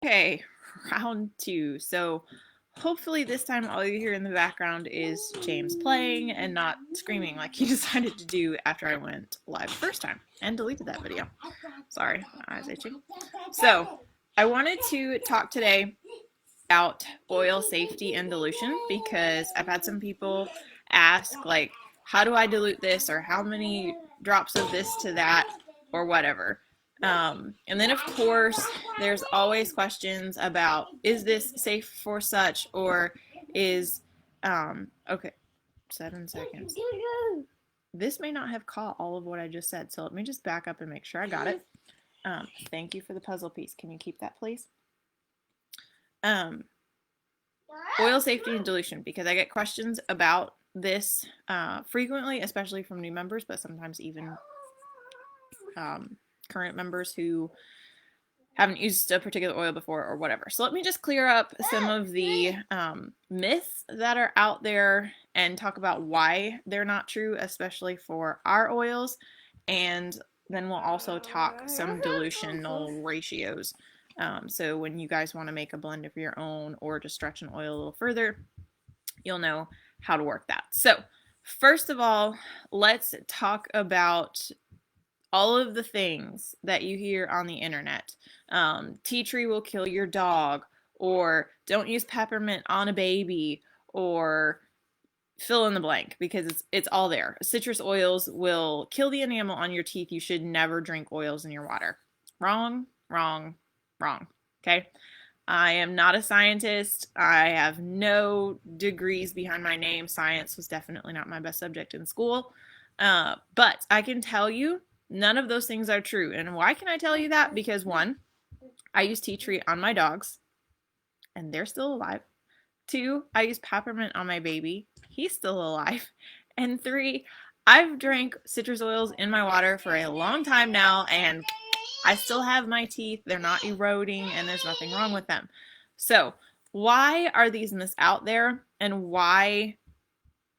Okay, round two. So hopefully this time all you hear in the background is James playing and not screaming like he decided to do after I went live the first time and deleted that video. Sorry, my eyes itching. So I wanted to talk today about oil safety and dilution because I've had some people ask like, how do I dilute this, or how many drops of this to that, or whatever. And then of course there's always questions about, is this safe for such, or is okay, 7 seconds. This may not have caught all of what I just said, so let me just back up and make sure I got it. Thank you for the puzzle piece. Can you keep that, please? Oil safety and dilution, because I get questions about this frequently, especially from new members, but sometimes even current members who haven't used a particular oil before or whatever. So let me just clear up some of the myths that are out there and talk about why they're not true, especially for our oils. And then we'll also talk some dilutional ratios. So when you guys want to make a blend of your own or just stretch an oil a little further, you'll know how to work that. So first of all, let's talk about all of the things that you hear on the internet. Tea tree will kill your dog, or don't use peppermint on a baby, or fill in the blank, because it's all there. Citrus oils will kill the enamel on your teeth. You should never drink oils in your water. Wrong, wrong, wrong. Okay? I am not a scientist. I have no degrees behind my name. Science was definitely not my best subject in school. But I can tell you none of those things are true. And why can I tell you that? Because one, I use tea tree on my dogs and they're still alive. Two, I use peppermint on my baby. He's still alive. And three, I've drank citrus oils in my water for a long time now, and I still have my teeth. They're not eroding, and there's nothing wrong with them. So why are these myths out there, and why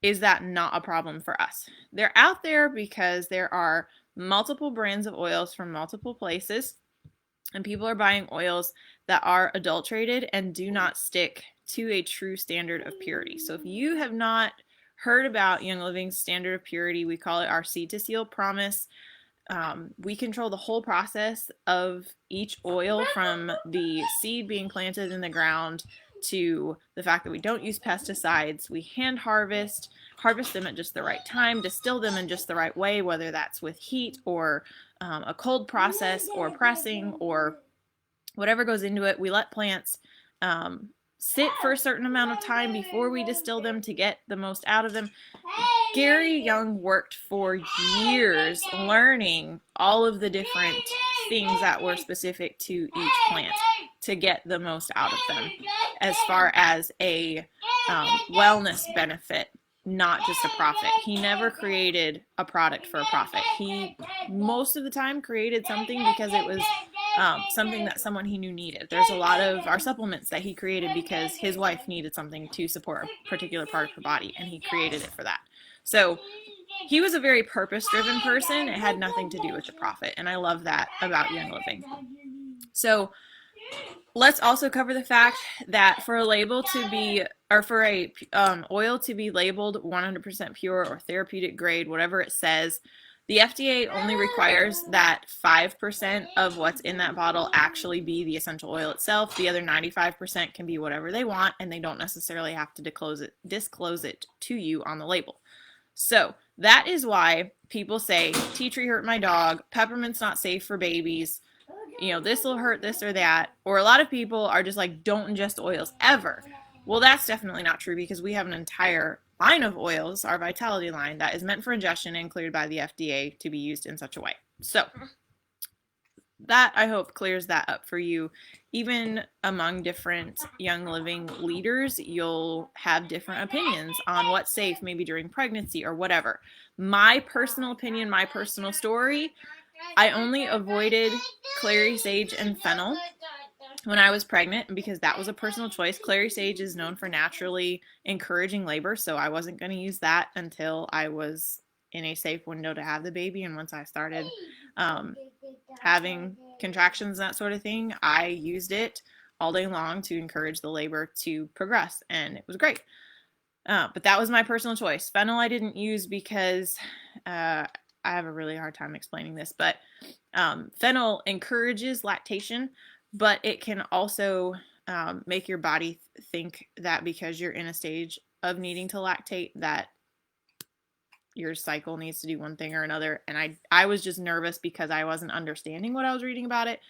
is that not a problem for us? They're out there because there are multiple brands of oils from multiple places, and people are buying oils that are adulterated and do not stick to a true standard of purity. So if you have not heard about Young Living's standard of purity, we call it our seed to seal promise. We control the whole process of each oil, from the seed being planted in the ground to the fact that we don't use pesticides. We hand harvest them at just the right time, distill them in just the right way, whether that's with heat or a cold process or pressing or whatever goes into it. We let plants sit for a certain amount of time before we distill them to get the most out of them. Gary Young worked for years learning all of the different things that were specific to each plant to get the most out of them, as far as a wellness benefit, not just a profit. He never created a product for a profit. He most of the time created something because it was something that someone he knew needed. There's a lot of our supplements that he created because his wife needed something to support a particular part of her body, and he created it for that. So he was a very purpose-driven person. It had nothing to do with the profit, and I love that about Young Living. So let's also cover the fact that for a label to be, or for a oil to be labeled 100% pure or therapeutic grade, whatever it says, the FDA only requires that 5% of what's in that bottle actually be the essential oil itself. The other 95% can be whatever they want, and they don't necessarily have to disclose it to you on the label. So that is why people say, tea tree hurt my dog, peppermint's not safe for babies, you know, this will hurt this or that. Or a lot of people are just like, don't ingest oils ever. Well, that's definitely not true, because we have an entire line of oils, our Vitality line, that is meant for ingestion and cleared by the FDA to be used in such a way. So that, I hope, clears that up for you. Even among different Young Living leaders, you'll have different opinions on what's safe, maybe during pregnancy or whatever. My personal opinion, my personal story, I only avoided clary sage and fennel when I was pregnant, because that was a personal choice. Clary sage is known for naturally encouraging labor, so I wasn't going to use that until I was in a safe window to have the baby. And once I started having contractions, that sort of thing, I used it all day long to encourage the labor to progress, and it was great. But that was my personal choice. Fennel I didn't use because I have a really hard time explaining this, but fennel encourages lactation, but it can also make your body think that because you're in a stage of needing to lactate that your cycle needs to do one thing or another. And I was just nervous because I wasn't understanding what I was reading about it,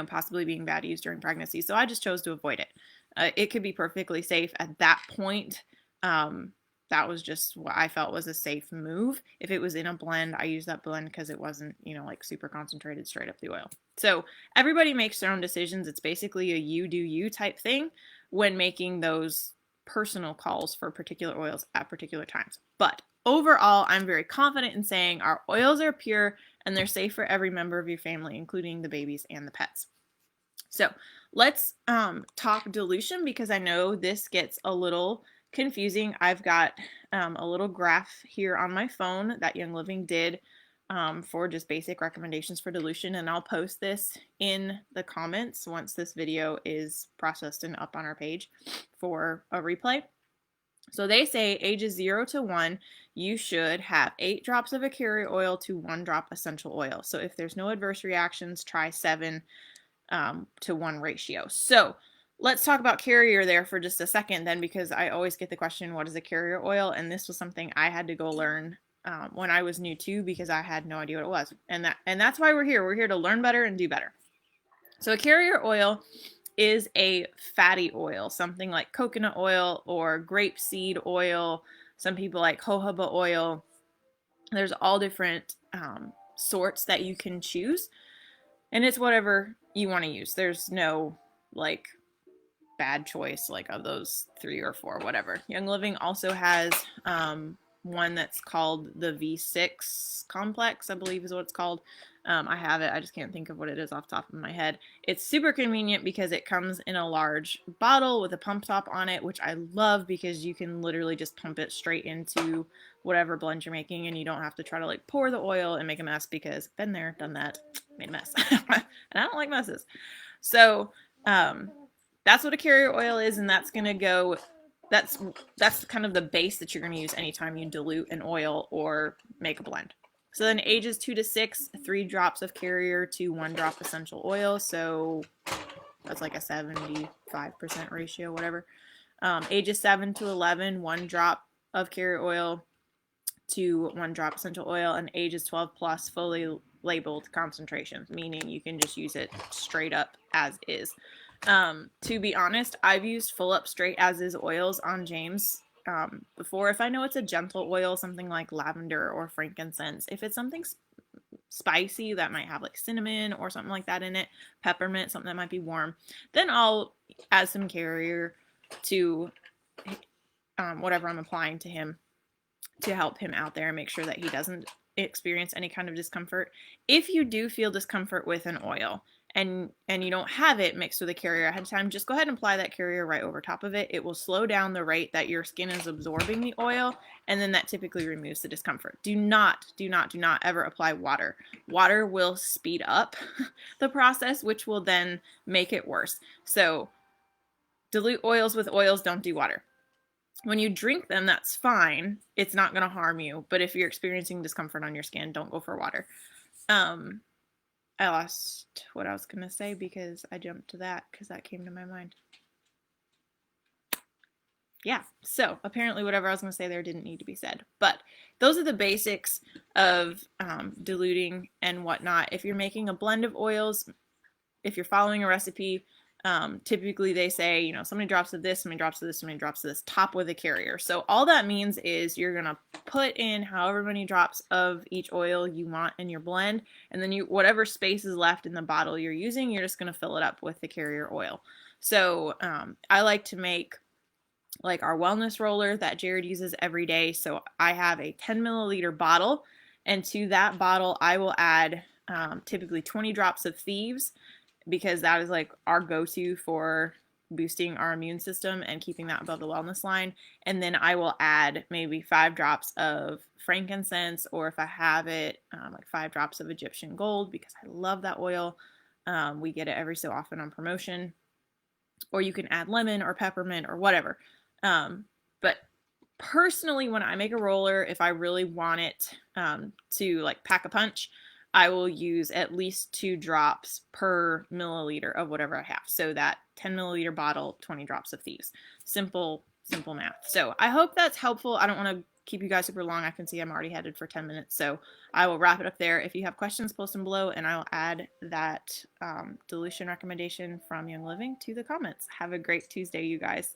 possibly being bad use during pregnancy. So I just chose to avoid it. It could be perfectly safe at that point. That was just what I felt was a safe move. If it was in a blend, I used that blend because it wasn't, like super concentrated straight up the oil. So everybody makes their own decisions. It's basically a you do you type thing when making those personal calls for particular oils at particular times. But overall, I'm very confident in saying our oils are pure and they're safe for every member of your family, including the babies and the pets. So let's talk dilution, because I know this gets a little confusing. I've got a little graph here on my phone that Young Living did for just basic recommendations for dilution, and I'll post this in the comments once this video is processed and up on our page for a replay. So they say ages 0 to 1, you should have 8 drops of a carrier oil to 1 drop essential oil. So if there's no adverse reactions, try 7 to 1 ratio. So let's talk about carrier there for just a second then, because I always get the question, what is a carrier oil? And this was something I had to go learn when I was new too, because I had no idea what it was. And that's why we're here. We're here to learn better and do better. So a carrier oil is a fatty oil, something like coconut oil or grapeseed oil. Some people like jojoba oil. There's all different sorts that you can choose, and it's whatever you want to use. There's no like bad choice like of those 3 or 4, whatever. Young Living also has one that's called the V6 complex, I believe is what it's called. I have it. I just can't think of what it is off the top of my head. It's super convenient because it comes in a large bottle with a pump top on it, which I love because you can literally just pump it straight into whatever blend you're making, and you don't have to try to like pour the oil and make a mess, because been there, done that, made a mess. And I don't like messes. So that's what a carrier oil is, and that's going to go, that's kind of the base that you're going to use anytime you dilute an oil or make a blend. So then ages 2 to 6, 3 drops of carrier to 1 drop essential oil. So that's like a 75% ratio, whatever. Ages 7 to 11, 1 drop of carrier oil to 1 drop essential oil. And ages 12 plus, fully labeled concentrations, meaning you can just use it straight up as is. To be honest, I've used full up straight as is oils on James before. If I know it's a gentle oil, something like lavender or frankincense, if it's something spicy that might have like cinnamon or something like that in it, peppermint, something that might be warm, then I'll add some carrier to whatever I'm applying to him to help him out there and make sure that he doesn't experience any kind of discomfort. If you do feel discomfort with an oil and you don't have it mixed with a carrier ahead of time, just go ahead and apply that carrier right over top of it. It will slow down the rate that your skin is absorbing the oil, and then that typically removes the discomfort. Do not ever apply water. Water will speed up the process, which will then make it worse. So dilute oils with oils, don't do water. When you drink them, that's fine. It's not going to harm you. But if you're experiencing discomfort on your skin, don't go for water. I lost what I was going to say because I jumped to that because that came to my mind. Yeah, so apparently whatever I was going to say there didn't need to be said. But those are the basics of diluting and whatnot. If you're making a blend of oils, if you're following a recipe, typically they say, so many drops of this, so many drops of this, so many drops of this, top with a carrier. So all that means is you're going to put in however many drops of each oil you want in your blend, and then whatever space is left in the bottle you're using, you're just going to fill it up with the carrier oil. So I like to make like our wellness roller that Jared uses every day. So I have a 10 milliliter bottle, and to that bottle I will add typically 20 drops of Thieves, because that is like our go-to for boosting our immune system and keeping that above the wellness line. And then I will add maybe 5 drops of frankincense, or if I have it, like 5 drops of Egyptian gold, because I love that oil. We get it every so often on promotion. Or you can add lemon or peppermint or whatever. But personally, when I make a roller, if I really want it to like pack a punch, I will use at least 2 drops per milliliter of whatever I have. So that 10 milliliter bottle, 20 drops of these. Simple math. So I hope that's helpful. I don't want to keep you guys super long. I can see I'm already headed for 10 minutes. So I will wrap it up there. If you have questions, post them below, and I will add that dilution recommendation from Young Living to the comments. Have a great Tuesday, you guys.